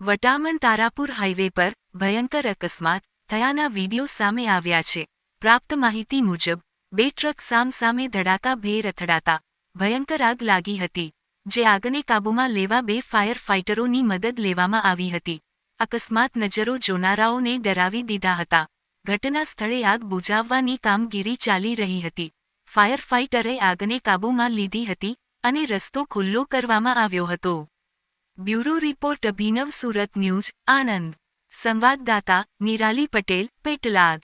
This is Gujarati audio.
વટામણ તારાપુર હાઈવે પર ભયંકર અકસ્માત થયાના વીડિયો સામે આવ્યા છે. પ્રાપ્ત માહિતી મુજબ બે ટ્રક સામસામે ધડાકાભેર અથડાતા ભયંકર આગ લાગી હતી, જે આગને કાબૂમાં લેવા બે ફાયર ફાઇટરોની મદદ લેવામાં આવી હતી. અકસ્માત નજરો જોનારાઓને ડરાવી દીધા હતા. ઘટના સ્થળે આગ બુઝાવવાની કામગીરી ચાલી રહી હતી. ફાયર ફાઇટરે આગને કાબૂમાં લીધી હતી અને રસ્તો ખુલ્લો કરવામાં આવ્યો હતો. બ્યુરો રિપોર્ટ અભિનવ સુરત ન્યૂઝ આણંદ. સંવાદદાતા નિરાલી પટેલ પેટલાદ.